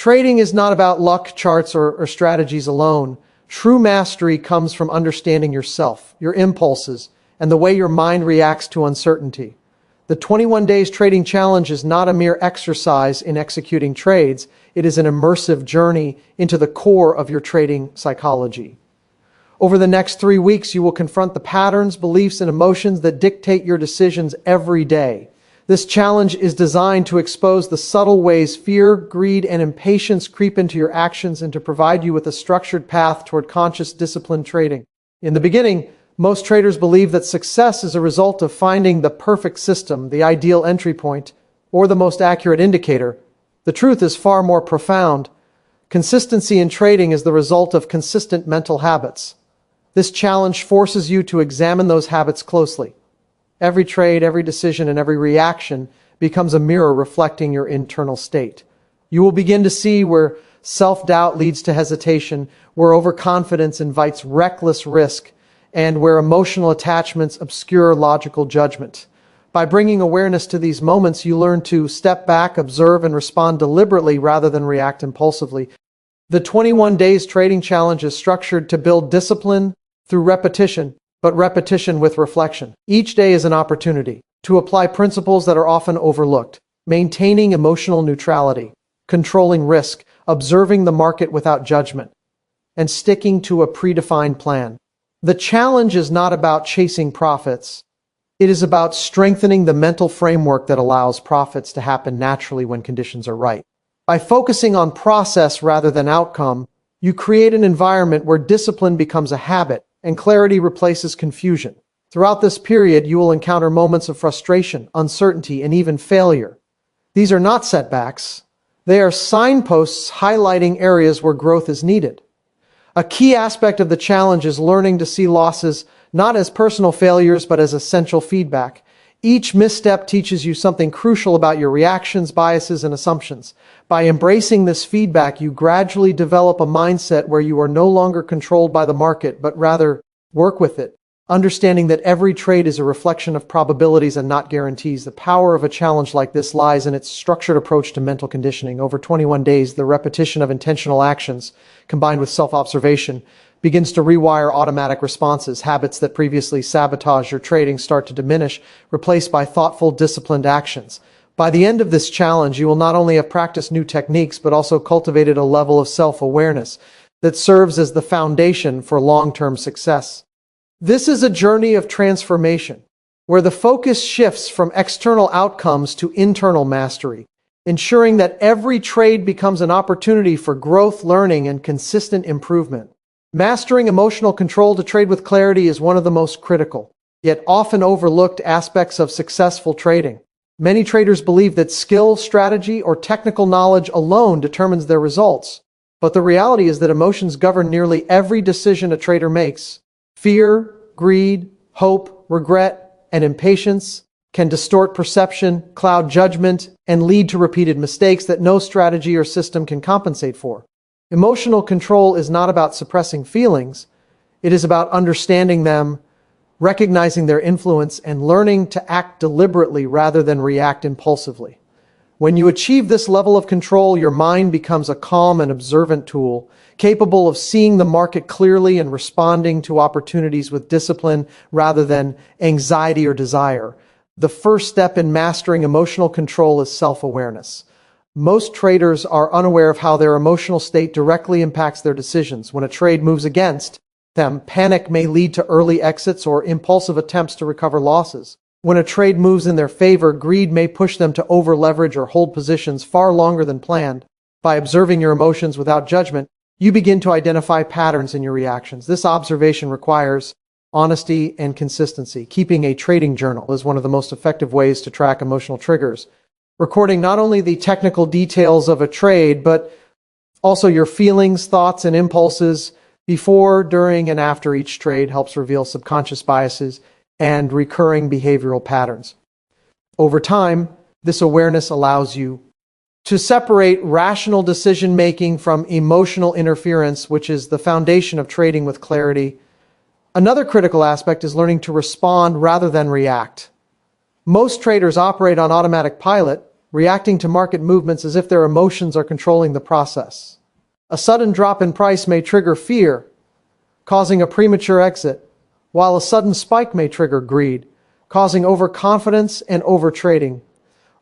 Trading is not about luck, charts, or strategies alone. True mastery comes from understanding yourself, your impulses, and the way your mind reacts to uncertainty. The 21 Days Trading Challenge is not a mere exercise in executing trades. It is an immersive journey into the core of your trading psychology. Over the next 3 weeks, you will confront the patterns, beliefs, and emotions that dictate your decisions every day. This challenge is designed to expose the subtle ways fear, greed, and impatience creep into your actions and to provide you with a structured path toward conscious, disciplined trading. In the beginning, most traders believe that success is a result of finding the perfect system, the ideal entry point, or the most accurate indicator. The truth is far more profound. Consistency in trading is the result of consistent mental habits. This challenge forces you to examine those habits closely. Every trade, every decision, and every reaction becomes a mirror reflecting your internal state. You will begin to see where self-doubt leads to hesitation, where overconfidence invites reckless risk, and where emotional attachments obscure logical judgment. By bringing awareness to these moments, you learn to step back, observe, and respond deliberately rather than react impulsively. The 21 Days Trading Challenge is structured to build discipline through repetition, but repetition with reflection. Each day is an opportunity to apply principles that are often overlooked: maintaining emotional neutrality, controlling risk, observing the market without judgment, and sticking to a predefined plan. The challenge is not about chasing profits. It is about strengthening the mental framework that allows profits to happen naturally when conditions are right. By focusing on process rather than outcome, you create an environment where discipline becomes a habit and clarity replaces confusion. Throughout this period, you will encounter moments of frustration, uncertainty, and even failure. These are not setbacks. They are signposts highlighting areas where growth is needed. A key aspect of the challenge is learning to see losses not as personal failures, but as essential feedback. Each misstep teaches you something crucial about your reactions, biases, and assumptions. By embracing this feedback, you gradually develop a mindset where you are no longer controlled by the market, but rather work with it. Understanding that every trade is a reflection of probabilities and not guarantees. The power of a challenge like this lies in its structured approach to mental conditioning. Over 21 days, the repetition of intentional actions, combined with self-observation, begins to rewire automatic responses. Habits that previously sabotaged your trading start to diminish, replaced by thoughtful, disciplined actions. By the end of this challenge, you will not only have practiced new techniques, but also cultivated a level of self-awareness that serves as the foundation for long-term success. This is a journey of transformation, where the focus shifts from external outcomes to internal mastery, ensuring that every trade becomes an opportunity for growth, learning, and consistent improvement. Mastering emotional control to trade with clarity is one of the most critical, yet often overlooked aspects of successful trading. Many traders believe that skill, strategy, or technical knowledge alone determines their results. But the reality is that emotions govern nearly every decision a trader makes. Fear, greed, hope, regret, and impatience can distort perception, cloud judgment, and lead to repeated mistakes that no strategy or system can compensate for. Emotional control is not about suppressing feelings. It is about understanding them, recognizing their influence, and learning to act deliberately rather than react impulsively. When you achieve this level of control, your mind becomes a calm and observant tool, capable of seeing the market clearly and responding to opportunities with discipline rather than anxiety or desire. The first step in mastering emotional control is self-awareness. Most traders are unaware of how their emotional state directly impacts their decisions. When a trade moves against them, panic may lead to early exits or impulsive attempts to recover losses. When a trade moves in their favor, greed may push them to over-leverage or hold positions far longer than planned. By observing your emotions without judgment, you begin to identify patterns in your reactions. This observation requires honesty and consistency. Keeping a trading journal is one of the most effective ways to track emotional triggers, recording not only the technical details of a trade, but also your feelings, thoughts, and impulses before, during, and after each trade helps reveal subconscious biases and recurring behavioral patterns. Over time, this awareness allows you to separate rational decision-making from emotional interference, which is the foundation of trading with clarity. Another critical aspect is learning to respond rather than react. Most traders operate on automatic pilot, reacting to market movements as if their emotions are controlling the process. A sudden drop in price may trigger fear, causing a premature exit, while a sudden spike may trigger greed, causing overconfidence and overtrading.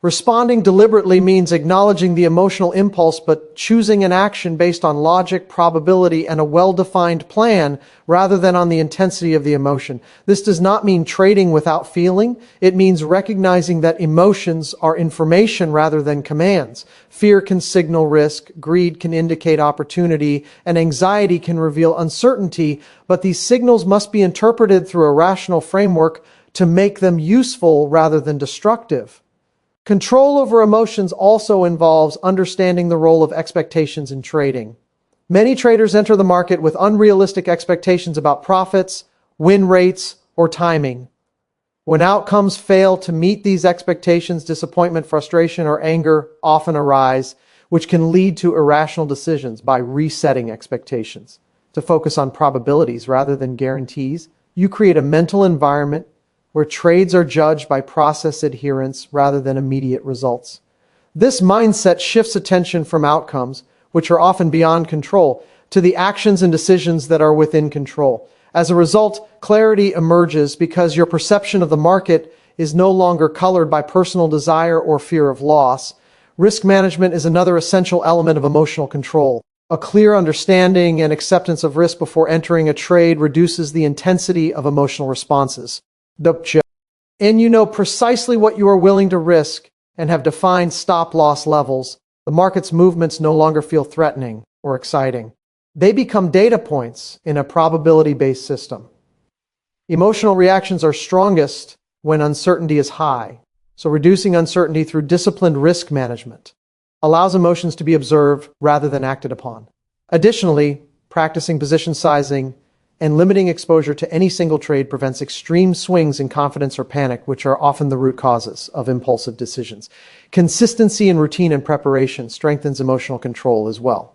Responding deliberately means acknowledging the emotional impulse but choosing an action based on logic, probability, and a well-defined plan rather than on the intensity of the emotion. This does not mean trading without feeling. It means recognizing that emotions are information rather than commands. Fear can signal risk, greed can indicate opportunity, and anxiety can reveal uncertainty, but these signals must be interpreted through a rational framework to make them useful rather than destructive. Control over emotions also involves understanding the role of expectations in trading. Many traders enter the market with unrealistic expectations about profits, win rates, or timing. When outcomes fail to meet these expectations, disappointment, frustration, or anger often arise, which can lead to irrational decisions. By resetting expectations to focus on probabilities rather than guarantees, you create a mental environment where trades are judged by process adherence rather than immediate results. This mindset shifts attention from outcomes, which are often beyond control, to the actions and decisions that are within control. As a result, clarity emerges because your perception of the market is no longer colored by personal desire or fear of loss. Risk management is another essential element of emotional control. A clear understanding and acceptance of risk before entering a trade reduces the intensity of emotional responses. And you know precisely what you are willing to risk and have defined stop-loss levels. The market's movements no longer feel threatening or exciting. They become data points in a probability-based system. Emotional reactions are strongest when uncertainty is high, so reducing uncertainty through disciplined risk management allows emotions to be observed rather than acted upon. Additionally, practicing position sizing and limiting exposure to any single trade prevents extreme swings in confidence or panic, which are often the root causes of impulsive decisions. Consistency in routine and preparation strengthens emotional control as well.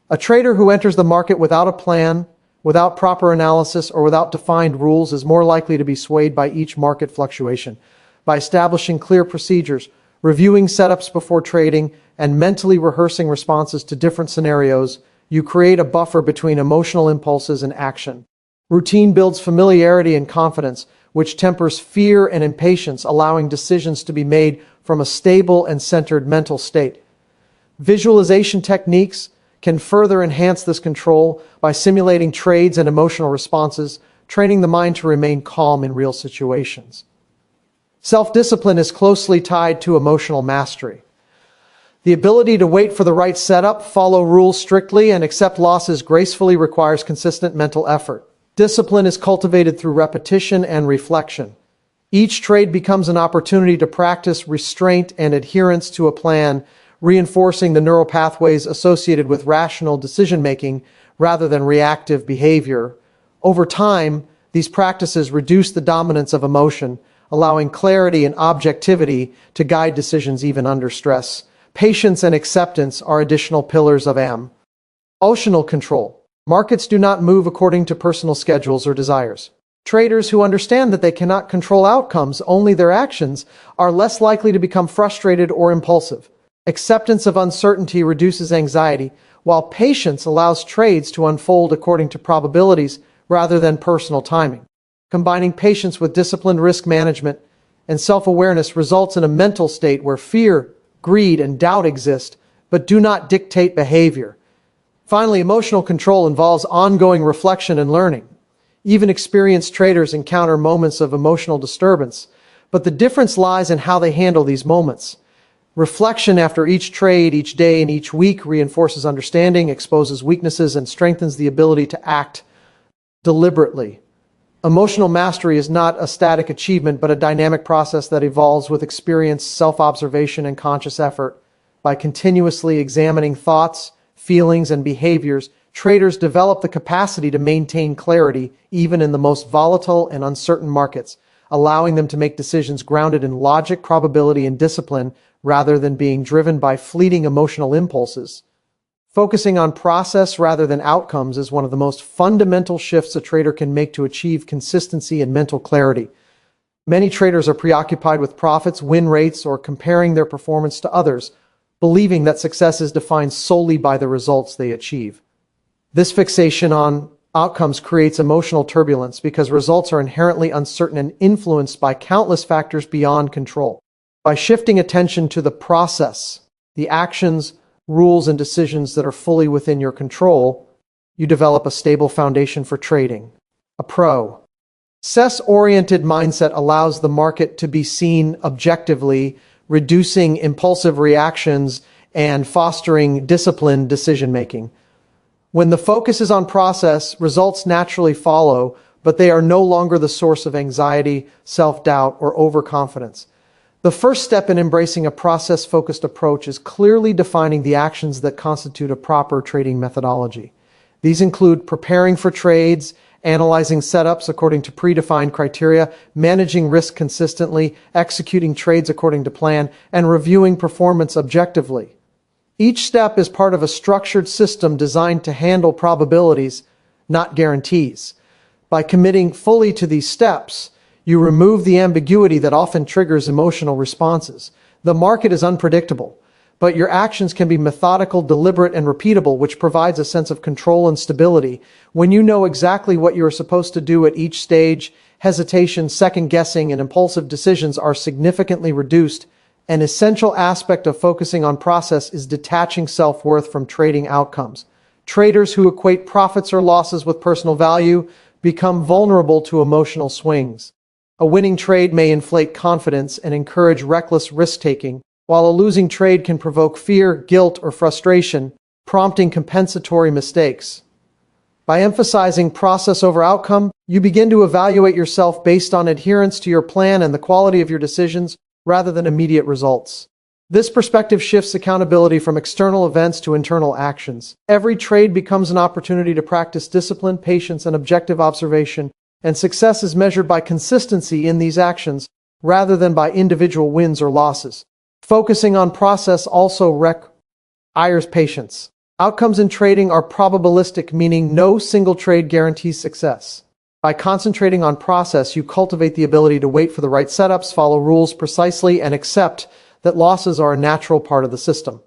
A trader who enters the market without a plan, without proper analysis, or without defined rules is more likely to be swayed by each market fluctuation. By establishing clear procedures, reviewing setups before trading, and mentally rehearsing responses to different scenarios, you create a buffer between emotional impulses and action. Routine builds familiarity and confidence, which tempers fear and impatience, allowing decisions to be made from a stable and centered mental state. Visualization techniques can further enhance this control by simulating trades and emotional responses, training the mind to remain calm in real situations. Self-discipline is closely tied to emotional mastery. The ability to wait for the right setup, follow rules strictly, and accept losses gracefully requires consistent mental effort. Discipline is cultivated through repetition and reflection. Each trade becomes an opportunity to practice restraint and adherence to a plan, reinforcing the neural pathways associated with rational decision-making rather than reactive behavior. Over time, these practices reduce the dominance of emotion, allowing clarity and objectivity to guide decisions even under stress. Patience and acceptance are additional pillars of emotional control. Markets do not move according to personal schedules or desires. Traders who understand that they cannot control outcomes, only their actions, are less likely to become frustrated or impulsive. Acceptance of uncertainty reduces anxiety, while patience allows trades to unfold according to probabilities rather than personal timing. Combining patience with disciplined risk management and self-awareness results in a mental state where fear, greed, and doubt exist, but do not dictate behavior. Finally, emotional control involves ongoing reflection and learning. Even experienced traders encounter moments of emotional disturbance, but the difference lies in how they handle these moments. Reflection after each trade, each day, and each week reinforces understanding, exposes weaknesses, and strengthens the ability to act deliberately. Emotional mastery is not a static achievement, but a dynamic process that evolves with experience, self-observation, and conscious effort. By continuously examining thoughts, feelings, and behaviors, traders develop the capacity to maintain clarity even in the most volatile and uncertain markets, allowing them to make decisions grounded in logic, probability, and discipline rather than being driven by fleeting emotional impulses. Focusing on process rather than outcomes is one of the most fundamental shifts a trader can make to achieve consistency and mental clarity. Many traders are preoccupied with profits, win rates, or comparing their performance to others, believing that success is defined solely by the results they achieve. This fixation on outcomes creates emotional turbulence because results are inherently uncertain and influenced by countless factors beyond control. By shifting attention to the process, the actions, rules, and decisions that are fully within your control, you develop a stable foundation for trading. A process-oriented mindset allows the market to be seen objectively, reducing impulsive reactions and fostering disciplined decision-making. When the focus is on process, results naturally follow, but they are no longer the source of anxiety, self-doubt, or overconfidence. The first step in embracing a process-focused approach is clearly defining the actions that constitute a proper trading methodology. These include preparing for trades, analyzing setups according to predefined criteria, managing risk consistently, executing trades according to plan, and reviewing performance objectively. Each step is part of a structured system designed to handle probabilities, not guarantees. By committing fully to these steps, you remove the ambiguity that often triggers emotional responses. The market is unpredictable, but your actions can be methodical, deliberate, and repeatable, which provides a sense of control and stability. When you know exactly what you are supposed to do at each stage, hesitation, second-guessing, and impulsive decisions are significantly reduced. An essential aspect of focusing on process is detaching self-worth from trading outcomes. Traders who equate profits or losses with personal value become vulnerable to emotional swings. A winning trade may inflate confidence and encourage reckless risk-taking, while a losing trade can provoke fear, guilt, or frustration, prompting compensatory mistakes. By emphasizing process over outcome, you begin to evaluate yourself based on adherence to your plan and the quality of your decisions rather than immediate results. This perspective shifts accountability from external events to internal actions. Every trade becomes an opportunity to practice discipline, patience, and objective observation, and success is measured by consistency in these actions rather than by individual wins or losses. Focusing on process also requires patience. Outcomes in trading are probabilistic, meaning no single trade guarantees success. By concentrating on process, you cultivate the ability to wait for the right setups, follow rules precisely, and accept that losses are a natural part of the system.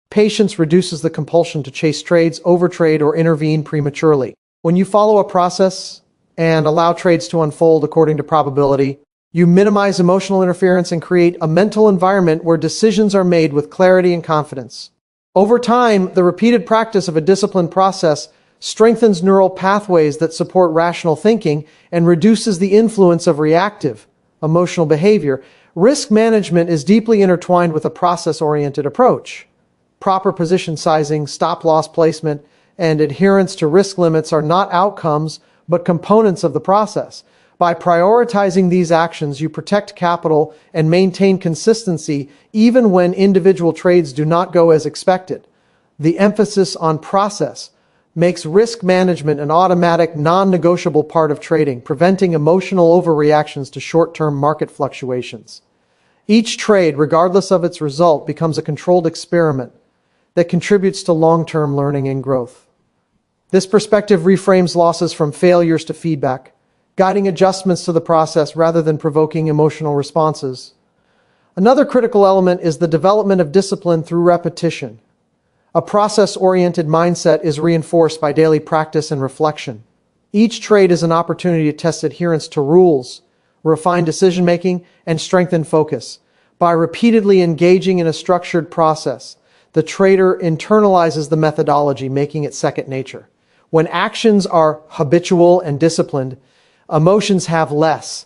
Patience reduces the compulsion to chase trades, overtrade, or intervene prematurely. When you follow a process and allow trades to unfold according to probability, you minimize emotional interference and create a mental environment where decisions are made with clarity and confidence. Over time, the repeated practice of a disciplined process strengthens neural pathways that support rational thinking and reduces the influence of reactive, emotional behavior. Risk management is deeply intertwined with a process-oriented approach. Proper position sizing, stop-loss placement, and adherence to risk limits are not outcomes, but components of the process. By prioritizing these actions, you protect capital and maintain consistency even when individual trades do not go as expected. The emphasis on process makes risk management an automatic, non-negotiable part of trading, preventing emotional overreactions to short-term market fluctuations. Each trade, regardless of its result, becomes a controlled experiment that contributes to long-term learning and growth. This perspective reframes losses from failures to feedback, guiding adjustments to the process rather than provoking emotional responses. Another critical element is the development of discipline through repetition. A process-oriented mindset is reinforced by daily practice and reflection. Each trade is an opportunity to test adherence to rules, refine decision-making, and strengthen focus. By repeatedly engaging in a structured process, the trader internalizes the methodology, making it second nature. When actions are habitual and disciplined, emotions have less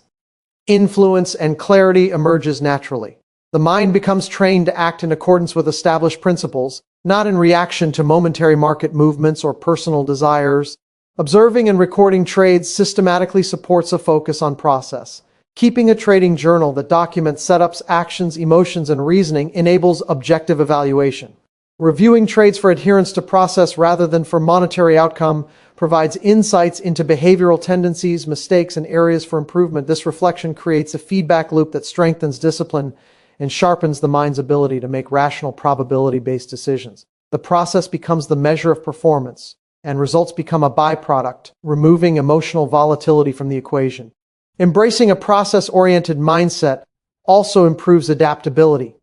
influence and clarity emerges naturally. The mind becomes trained to act in accordance with established principles, not in reaction to momentary market movements or personal desires. Observing and recording trades systematically supports a focus on process. Keeping a trading journal that documents setups, actions, emotions, and reasoning enables objective evaluation. Reviewing trades for adherence to process rather than for monetary outcome provides insights into behavioral tendencies, mistakes, and areas for improvement. This reflection creates a feedback loop that strengthens discipline and sharpens the mind's ability to make rational, probability-based decisions. The process becomes the measure of performance, and results become a byproduct, removing emotional volatility from the equation. Embracing a process-oriented mindset also improves adaptability.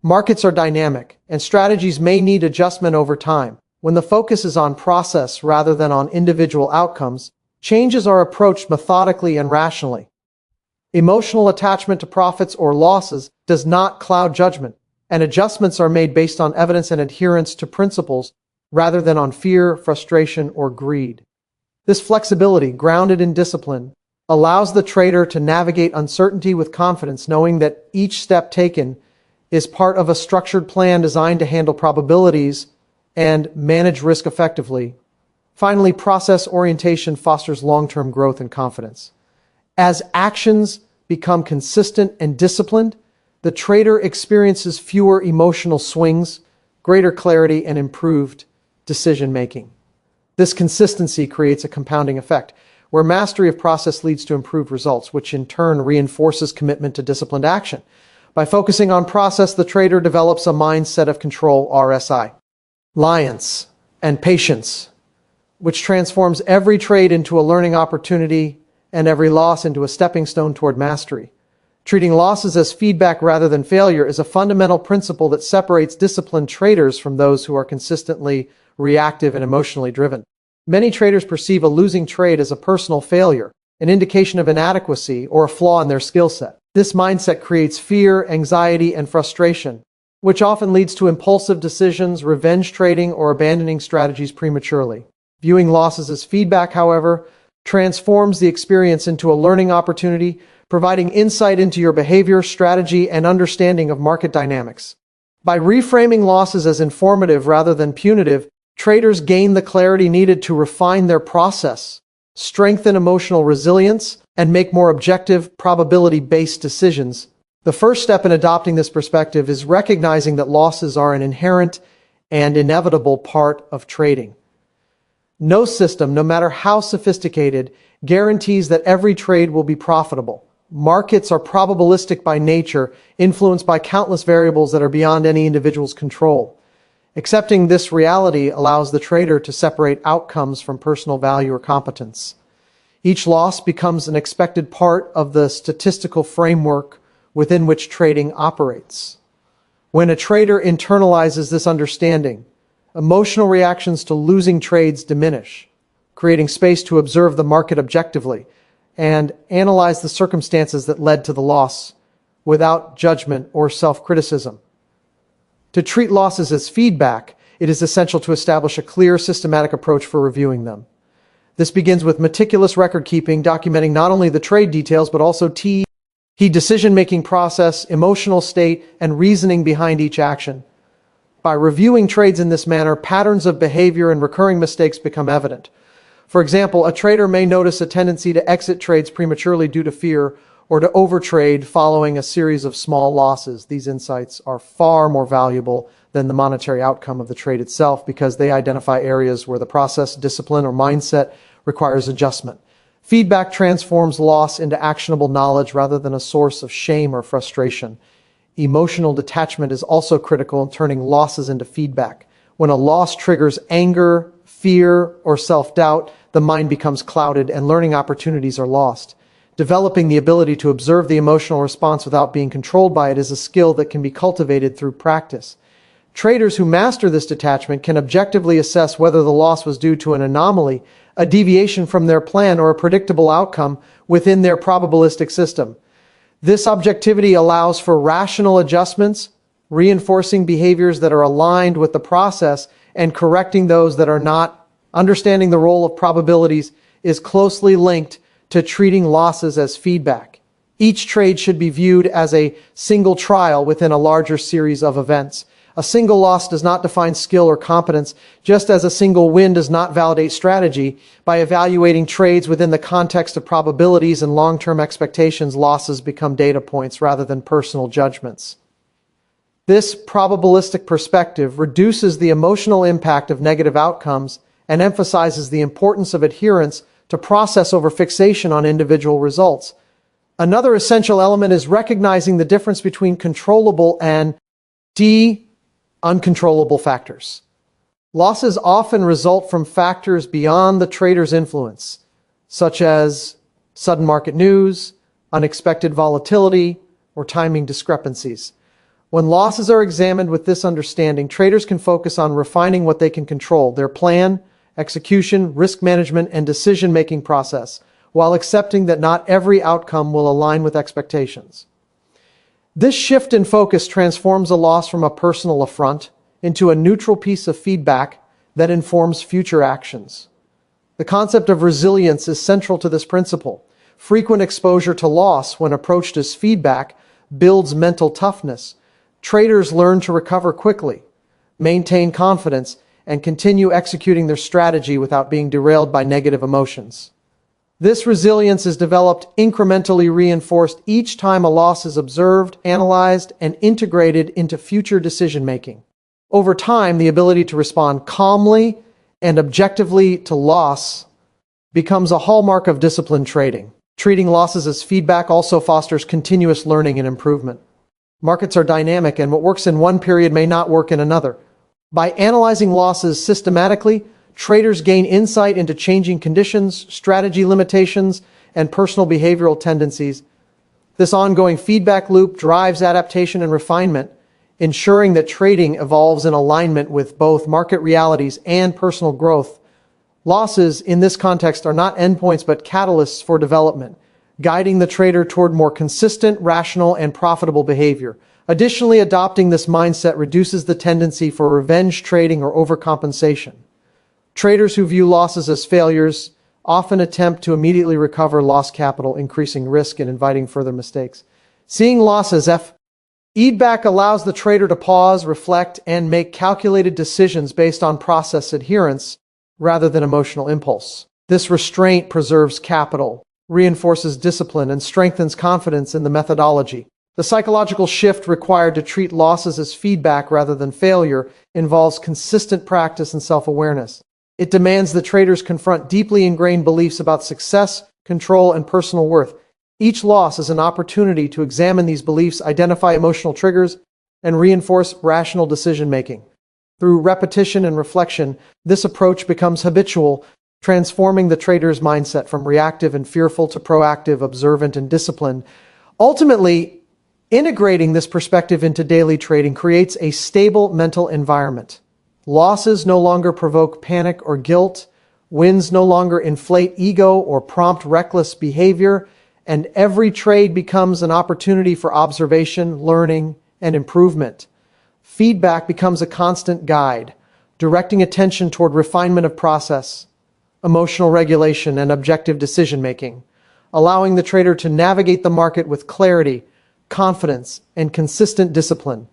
Markets are dynamic, and strategies may need adjustment over time. When the focus is on process rather than on individual outcomes, changes are approached methodically and rationally. Emotional attachment to profits or losses does not cloud judgment, and adjustments are made based on evidence and adherence to principles rather than on fear, frustration, or greed. This flexibility, grounded in discipline, allows the trader to navigate uncertainty with confidence, knowing that each step taken is part of a structured plan designed to handle probabilities and manage risk effectively. Finally, process orientation fosters long-term growth and confidence. As actions become consistent and disciplined, the trader experiences fewer emotional swings, greater clarity, and improved decision-making. This consistency creates a compounding effect, where mastery of process leads to improved results, which in turn reinforces commitment to disciplined action. By focusing on process, the trader develops a mindset of control, RSI, reliance, and patience, which transforms every trade into a learning opportunity and every loss into a stepping stone toward mastery. Treating losses as feedback rather than failure is a fundamental principle that separates disciplined traders from those who are consistently reactive and emotionally driven. Many traders perceive a losing trade as a personal failure, an indication of inadequacy, or a flaw in their skill set. This mindset creates fear, anxiety, and frustration, which often leads to impulsive decisions, revenge trading, or abandoning strategies prematurely. Viewing losses as feedback, however, transforms the experience into a learning opportunity, providing insight into your behavior, strategy, and understanding of market dynamics. By reframing losses as informative rather than punitive, traders gain the clarity needed to refine their process, strengthen emotional resilience, and make more objective, probability-based decisions. The first step in adopting this perspective is recognizing that losses are an inherent and inevitable part of trading. No system, no matter how sophisticated, guarantees that every trade will be profitable. Markets are probabilistic by nature, influenced by countless variables that are beyond any individual's control. Accepting this reality allows the trader to separate outcomes from personal value or competence. Each loss becomes an expected part of the statistical framework within which trading operates. When a trader internalizes this understanding, emotional reactions to losing trades diminish, creating space to observe the market objectively and analyze the circumstances that led to the loss without judgment or self-criticism. To treat losses as feedback, it is essential to establish a clear, systematic approach for reviewing them. This begins with meticulous record-keeping, documenting not only the trade details, but also key decision-making process, emotional state, and reasoning behind each action. By reviewing trades in this manner, patterns of behavior and recurring mistakes become evident. For example, a trader may notice a tendency to exit trades prematurely due to fear, or to overtrade following a series of small losses. These insights are far more valuable than the monetary outcome of the trade itself, because they identify areas where the process, discipline, or mindset requires adjustment. Feedback transforms loss into actionable knowledge rather than a source of shame or frustration. Emotional detachment is also critical in turning losses into feedback. When a loss triggers anger, fear, or self-doubt, the mind becomes clouded and learning opportunities are lost. Developing the ability to observe the emotional response without being controlled by it is a skill that can be cultivated through practice. Traders who master this detachment can objectively assess whether the loss was due to an anomaly, a deviation from their plan, or a predictable outcome within their probabilistic system. This objectivity allows for rational adjustments, reinforcing behaviors that are aligned with the process and correcting those that are not. Understanding the role of probabilities is closely linked to treating losses as feedback. Each trade should be viewed as a single trial within a larger series of events. A single loss does not define skill or competence, just as a single win does not validate strategy. By evaluating trades within the context of probabilities and long-term expectations, losses become data points rather than personal judgments. This probabilistic perspective reduces the emotional impact of negative outcomes and emphasizes the importance of adherence to process over fixation on individual results. Another essential element is recognizing the difference between controllable and uncontrollable factors. Losses often result from factors beyond the trader's influence, such as sudden market news, unexpected volatility, or timing discrepancies. When losses are examined with this understanding, traders can focus on refining what they can control, their plan, execution, risk management, and decision-making process, while accepting that not every outcome will align with expectations. This shift in focus transforms a loss from a personal affront into a neutral piece of feedback that informs future actions. The concept of resilience is central to this principle. Frequent exposure to loss, when approached as feedback, builds mental toughness. Traders learn to recover quickly, maintain confidence, and continue executing their strategy without being derailed by negative emotions. This resilience is developed, incrementally reinforced each time a loss is observed, analyzed, and integrated into future decision-making. Over time, the ability to respond calmly and objectively to loss becomes a hallmark of disciplined trading. Treating losses as feedback also fosters continuous learning and improvement. Markets are dynamic, and what works in one period may not work in another. By analyzing losses systematically, traders gain insight into changing conditions, strategy limitations, and personal behavioral tendencies. This ongoing feedback loop drives adaptation and refinement, ensuring that trading evolves in alignment with both market realities and personal growth. Losses, in this context, are not endpoints but catalysts for development, guiding the trader toward more consistent, rational, and profitable behavior. Additionally, adopting this mindset reduces the tendency for revenge trading or overcompensation. Traders who view losses as failures often attempt to immediately recover lost capital, increasing risk and inviting further mistakes. Seeing loss as feedback allows the trader to pause, reflect, and make calculated decisions based on process adherence rather than emotional impulse. This restraint preserves capital, reinforces discipline, and strengthens confidence in the methodology. The psychological shift required to treat losses as feedback rather than failure involves consistent practice and self-awareness. It demands that traders confront deeply ingrained beliefs about success, control, and personal worth. Each loss is an opportunity to examine these beliefs, identify emotional triggers, and reinforce rational decision-making. Through repetition and reflection, this approach becomes habitual, transforming the trader's mindset from reactive and fearful to proactive, observant, and disciplined. Ultimately, integrating this perspective into daily trading creates a stable mental environment. Losses no longer provoke panic or guilt, wins no longer inflate ego or prompt reckless behavior, and every trade becomes an opportunity for observation, learning, and improvement. Feedback becomes a constant guide, directing attention toward refinement of process, emotional regulation, and objective decision-making, allowing the trader to navigate the market with clarity, confidence, and consistent discipline.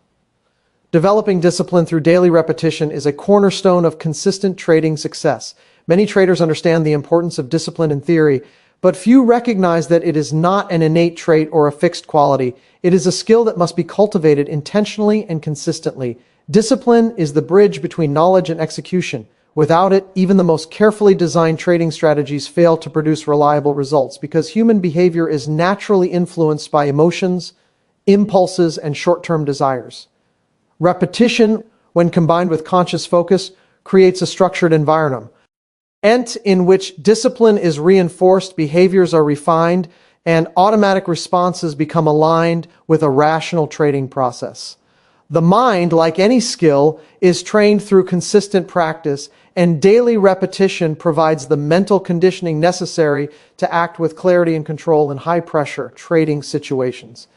Developing discipline through daily repetition is a cornerstone of consistent trading success. Many traders understand the importance of discipline in theory, but few recognize that it is not an innate trait or a fixed quality. It is a skill that must be cultivated intentionally and consistently. Discipline is the bridge between knowledge and execution. Without it, even the most carefully designed trading strategies fail to produce reliable results because human behavior is naturally influenced by emotions, impulses, and short-term desires. Repetition, when combined with conscious focus, creates a structured environment in which discipline is reinforced, behaviors are refined, and automatic responses become aligned with a rational trading process. The mind, like any skill, is trained through consistent practice, and daily repetition provides the mental conditioning necessary to act with clarity and control in high-pressure trading situations.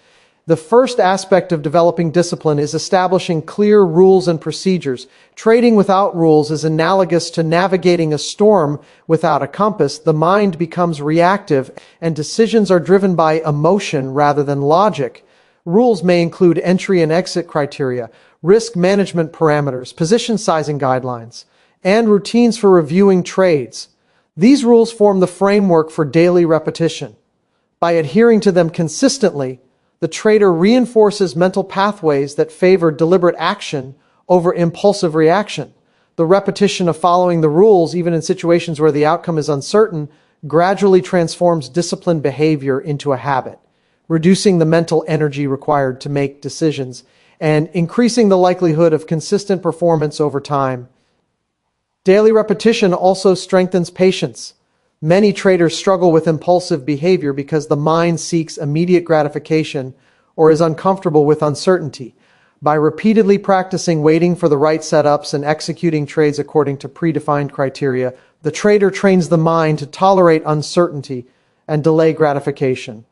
The first aspect of developing discipline is establishing clear rules and procedures. Trading without rules is analogous to navigating a storm without a compass. The mind becomes reactive, and decisions are driven by emotion rather than logic. Rules may include entry and exit criteria, risk management parameters, position sizing guidelines, and routines for reviewing trades. These rules form the framework for daily repetition. By adhering to them consistently, the trader reinforces mental pathways that favor deliberate action over impulsive reaction. The repetition of following the rules, even in situations where the outcome is uncertain, gradually transforms disciplined behavior into a habit, reducing the mental energy required to make decisions and increasing the likelihood of consistent performance over time. Daily repetition also strengthens patience. Many traders struggle with impulsive behavior because the mind seeks immediate gratification or is uncomfortable with uncertainty. By repeatedly practicing waiting for the right setups and executing trades according to predefined criteria, the trader trains the mind to tolerate uncertainty and delay gratification.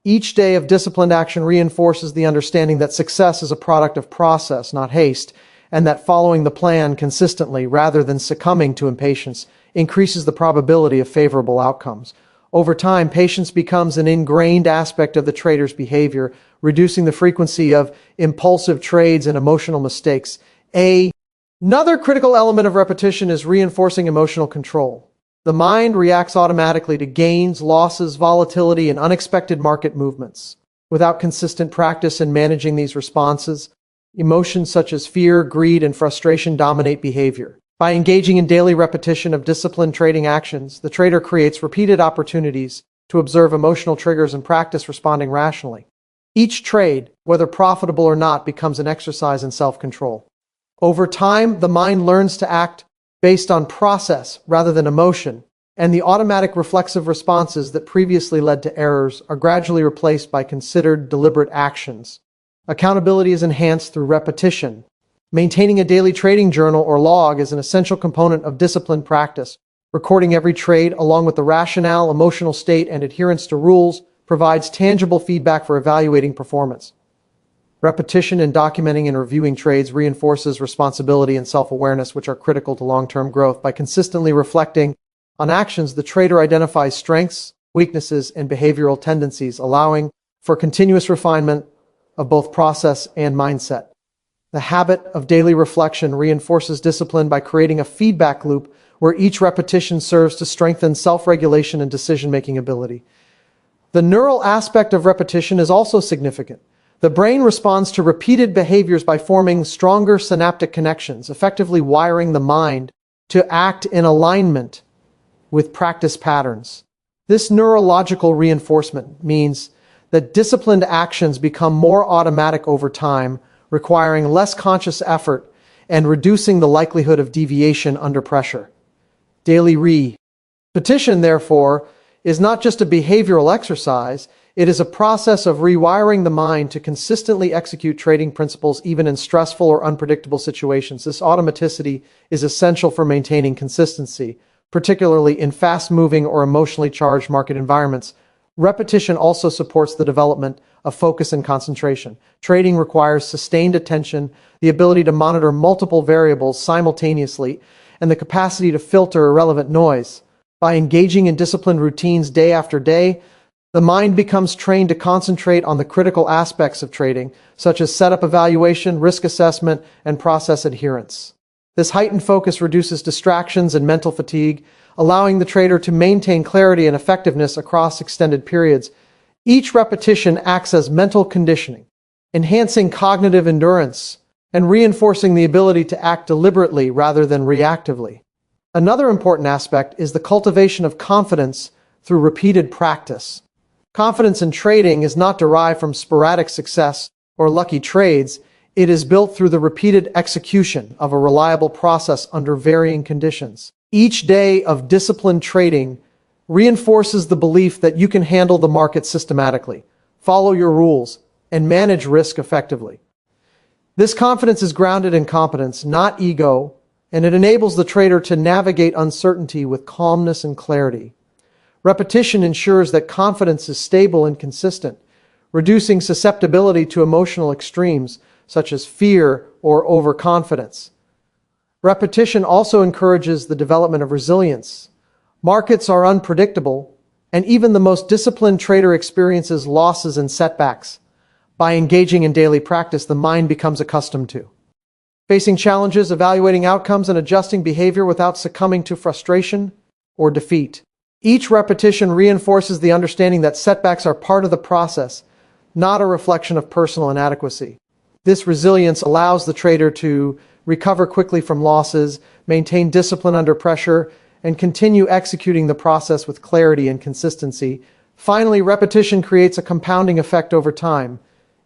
Each day of disciplined action reinforces the understanding that success is a product of process, not haste, and that following the plan consistently rather than succumbing to impatience increases the probability of favorable outcomes. Over time, patience becomes an ingrained aspect of the trader's behavior, reducing the frequency of impulsive trades and emotional mistakes. Another critical element of repetition is reinforcing emotional control. The mind reacts automatically to gains, losses, volatility, and unexpected market movements. Without consistent practice in managing these responses, emotions such as fear, greed, and frustration dominate behavior. By engaging in daily repetition of disciplined trading actions, the trader creates repeated opportunities to observe emotional triggers and practice responding rationally. Each trade, whether profitable or not, becomes an exercise in self-control. Over time, the mind learns to act based on process rather than emotion, and the automatic reflexive responses that previously led to errors are gradually replaced by considered, deliberate actions. Accountability is enhanced through repetition. Maintaining a daily trading journal or log is an essential component of disciplined practice. Recording every trade, along with the rationale, emotional state, and adherence to rules, provides tangible feedback for evaluating performance. Repetition in documenting and reviewing trades reinforces responsibility and self-awareness, which are critical to long-term growth. By consistently reflecting on actions, the trader identifies strengths, weaknesses, and behavioral tendencies, allowing for continuous refinement of both process and mindset. The habit of daily reflection reinforces discipline by creating a feedback loop where each repetition serves to strengthen self-regulation and decision-making ability. The neural aspect of repetition is also significant. The brain responds to repeated behaviors by forming stronger synaptic connections, effectively wiring the mind to act in alignment with practice patterns. This neurological reinforcement means that disciplined actions become more automatic over time, requiring less conscious effort and reducing the likelihood of deviation under pressure. Daily repetition, therefore, is not just a behavioral exercise, it is a process of rewiring the mind to consistently execute trading principles even in stressful or unpredictable situations. This automaticity is essential for maintaining consistency, particularly in fast-moving or emotionally charged market environments. Repetition also supports the development of focus and concentration. Trading requires sustained attention, the ability to monitor multiple variables simultaneously, and the capacity to filter irrelevant noise. By engaging in disciplined routines day after day, the mind becomes trained to concentrate on the critical aspects of trading, such as setup evaluation, risk assessment, and process adherence. This heightened focus reduces distractions and mental fatigue, allowing the trader to maintain clarity and effectiveness across extended periods. Each repetition acts as mental conditioning, enhancing cognitive endurance and reinforcing the ability to act deliberately rather than reactively. Another important aspect is the cultivation of confidence through repeated practice. Confidence in trading is not derived from sporadic success or lucky trades. It is built through the repeated execution of a reliable process under varying conditions. Each day of disciplined trading reinforces the belief that you can handle the market systematically, follow your rules, and manage risk effectively. This confidence is grounded in competence, not ego, and it enables the trader to navigate uncertainty with calmness and clarity. Repetition ensures that confidence is stable and consistent, reducing susceptibility to emotional extremes such as fear or overconfidence. Repetition also encourages the development of resilience. Markets are unpredictable, and even the most disciplined trader experiences losses and setbacks. By engaging in daily practice, the mind becomes accustomed to facing challenges, evaluating outcomes, and adjusting behavior without succumbing to frustration or defeat. Each repetition reinforces the understanding that setbacks are part of the process, not a reflection of personal inadequacy. This resilience allows the trader to recover quickly from losses, maintain discipline under pressure, and continue executing the process with clarity and consistency. Finally, repetition creates a compounding effect over time.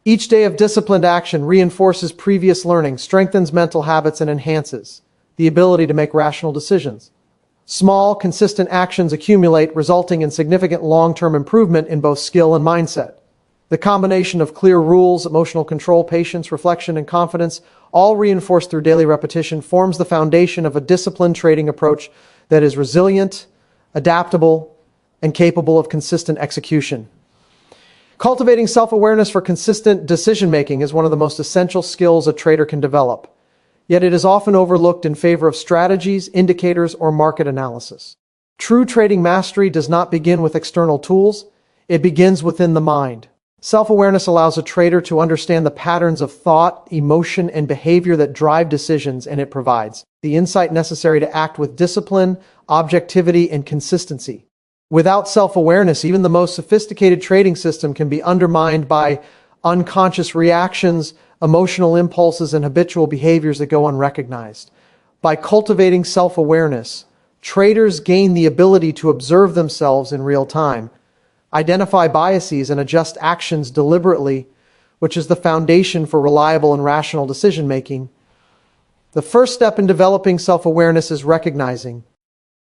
Each day of disciplined action reinforces previous learning, strengthens mental habits, and enhances the ability to make rational decisions. Small, consistent actions accumulate, resulting in significant long-term improvement in both skill and mindset. The combination of clear rules, emotional control, patience, reflection, and confidence, all reinforced through daily repetition, forms the foundation of a disciplined trading approach that is resilient, adaptable, and capable of consistent execution. Cultivating self-awareness for consistent decision-making is one of the most essential skills a trader can develop. Yet it is often overlooked in favor of strategies, indicators, or market analysis. True trading mastery does not begin with external tools, it begins within the mind. Self-awareness allows a trader to understand the patterns of thought, emotion, and behavior that drive decisions, and it provides the insight necessary to act with discipline, objectivity, and consistency. Without self-awareness, even the most sophisticated trading system can be undermined by unconscious reactions, emotional impulses, and habitual behaviors that go unrecognized. By cultivating self-awareness, traders gain the ability to observe themselves in real time, identify biases, and adjust actions deliberately, which is the foundation for reliable and rational decision-making. The first step in developing self-awareness is recognizing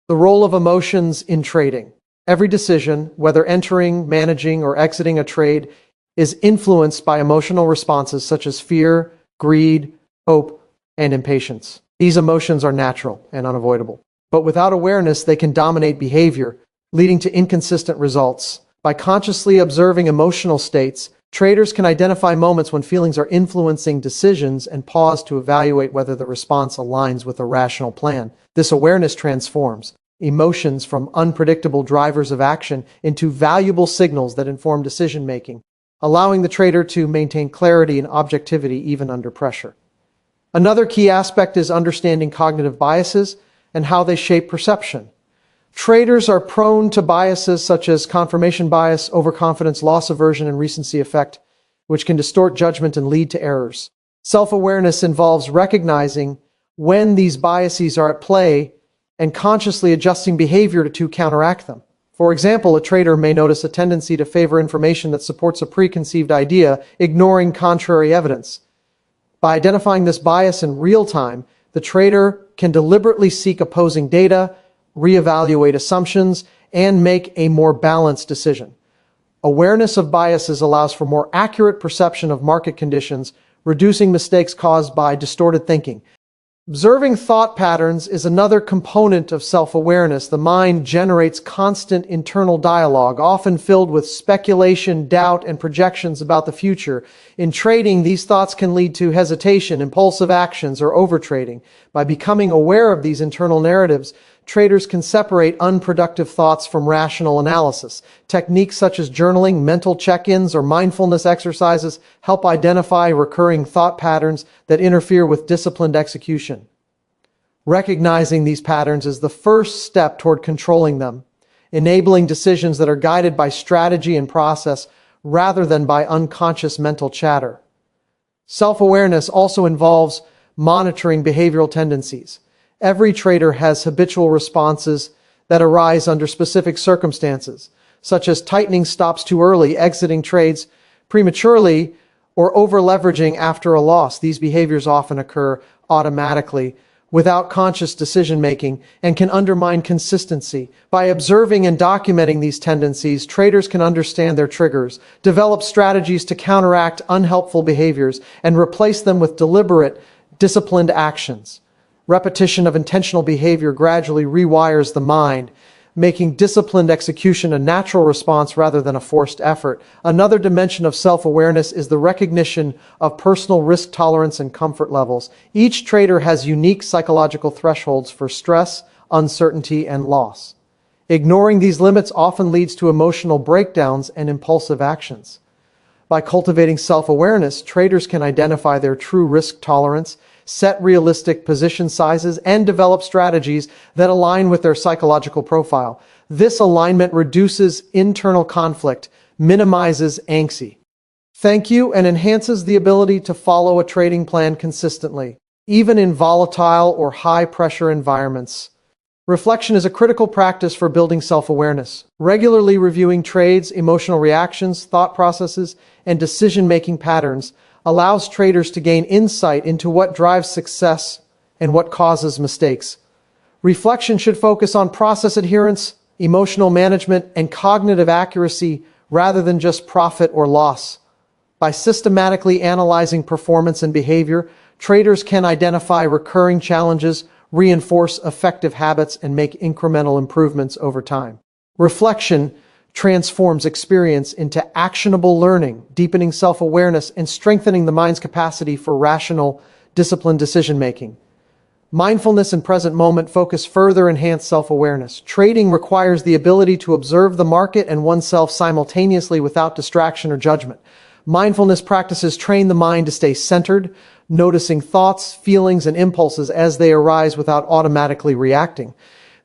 the role of emotions in trading. Every decision, whether entering, managing, or exiting a trade, is influenced by emotional responses such as fear, greed, hope, and impatience. These emotions are natural and unavoidable. But without awareness, they can dominate behavior, leading to inconsistent results. By consciously observing emotional states, traders can identify moments when feelings are influencing decisions and pause to evaluate whether the response aligns with a rational plan. This awareness transforms emotions from unpredictable drivers of action into valuable signals that inform decision-making, allowing the trader to maintain clarity and objectivity even under pressure. Another key aspect is understanding cognitive biases and how they shape perception. Traders are prone to biases such as confirmation bias, overconfidence, loss aversion, and recency effect, which can distort judgment and lead to errors. Self-awareness involves recognizing when these biases are at play and consciously adjusting behavior to counteract them. For example, a trader may notice a tendency to favor information that supports a preconceived idea, ignoring contrary evidence. By identifying this bias in real time, the trader can deliberately seek opposing data, reevaluate assumptions, and make a more balanced decision. Awareness of biases allows for more accurate perception of market conditions, reducing mistakes caused by distorted thinking. Observing thought patterns is another component of self-awareness. The mind generates constant internal dialogue, often filled with speculation, doubt, and projections about the future. In trading, these thoughts can lead to hesitation, impulsive actions, or overtrading. By becoming aware of these internal narratives, traders can separate unproductive thoughts from rational analysis. Techniques such as journaling, mental check-ins, or mindfulness exercises help identify recurring thought patterns that interfere with disciplined execution. Recognizing these patterns is the first step toward controlling them, enabling decisions that are guided by strategy and process rather than by unconscious mental chatter. Self-awareness also involves monitoring behavioral tendencies. Every trader has habitual responses that arise under specific circumstances, such as tightening stops too early, exiting trades prematurely, or over-leveraging after a loss. These behaviors often occur automatically, without conscious decision-making, and can undermine consistency. By observing and documenting these tendencies, traders can understand their triggers, develop strategies to counteract unhelpful behaviors, and replace them with deliberate, disciplined actions. Repetition of intentional behavior gradually rewires the mind, making disciplined execution a natural response rather than a forced effort. Another dimension of self-awareness is the recognition of personal risk tolerance and comfort levels. Each trader has unique psychological thresholds for stress, uncertainty, and loss. Ignoring these limits often leads to emotional breakdowns and impulsive actions. By cultivating self-awareness, traders can identify their true risk tolerance, set realistic position sizes, and develop strategies that align with their psychological profile. This alignment reduces internal conflict, minimizes anxiety. Thank you, and enhances the ability to follow a trading plan consistently, even in volatile or high-pressure environments. Reflection is a critical practice for building self-awareness. Regularly reviewing trades, emotional reactions, thought processes, and decision-making patterns allows traders to gain insight into what drives success and what causes mistakes. Reflection should focus on process adherence, emotional management, and cognitive accuracy rather than just profit or loss. By systematically analyzing performance and behavior, traders can identify recurring challenges, reinforce effective habits, and make incremental improvements over time. Reflection transforms experience into actionable learning, deepening self-awareness and strengthening the mind's capacity for rational, disciplined decision-making. Mindfulness and present moment focus further enhance self-awareness. Trading requires the ability to observe the market and oneself simultaneously without distraction or judgment. Mindfulness practices train the mind to stay centered, noticing thoughts, feelings, and impulses as they arise without automatically reacting.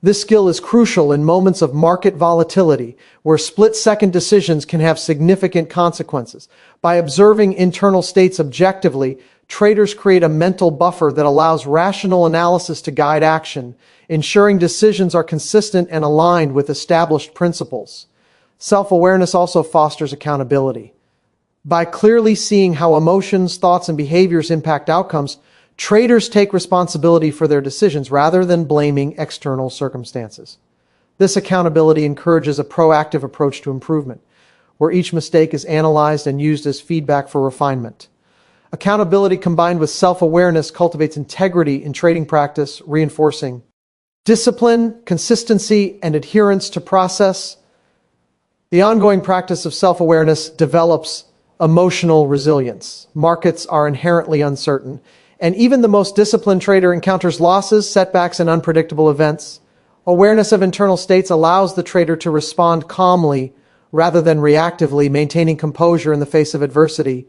This skill is crucial in moments of market volatility, where split-second decisions can have significant consequences. By observing internal states objectively, traders create a mental buffer that allows rational analysis to guide action, ensuring decisions are consistent and aligned with established principles. Self-awareness also fosters accountability. By clearly seeing how emotions, thoughts, and behaviors impact outcomes, traders take responsibility for their decisions rather than blaming external circumstances. This accountability encourages a proactive approach to improvement, where each mistake is analyzed and used as feedback for refinement. Accountability combined with self-awareness cultivates integrity in trading practice, reinforcing discipline, consistency, and adherence to process. The ongoing practice of self-awareness develops emotional resilience. Markets are inherently uncertain, and even the most disciplined trader encounters losses, setbacks, and unpredictable events. Awareness of internal states allows the trader to respond calmly rather than reactively, maintaining composure in the face of adversity.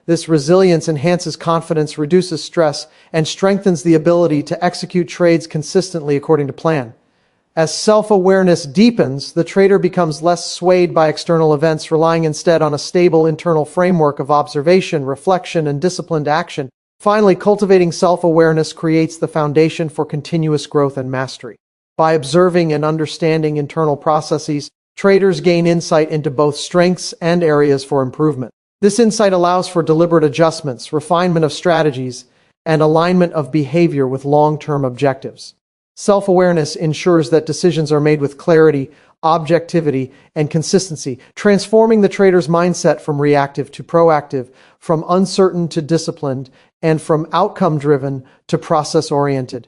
This resilience enhances confidence, reduces stress, and strengthens the ability to execute trades consistently according to plan. As self-awareness deepens, the trader becomes less swayed by external events, relying instead on a stable internal framework of observation, reflection, and disciplined action. Finally, cultivating self-awareness creates the foundation for continuous growth and mastery. By observing and understanding internal processes, traders gain insight into both strengths and areas for improvement. This insight allows for deliberate adjustments, refinement of strategies, and alignment of behavior with long-term objectives. Self-awareness ensures that decisions are made with clarity, objectivity, and consistency, transforming the trader's mindset from reactive to proactive, from uncertain to disciplined, and from outcome-driven to process-oriented.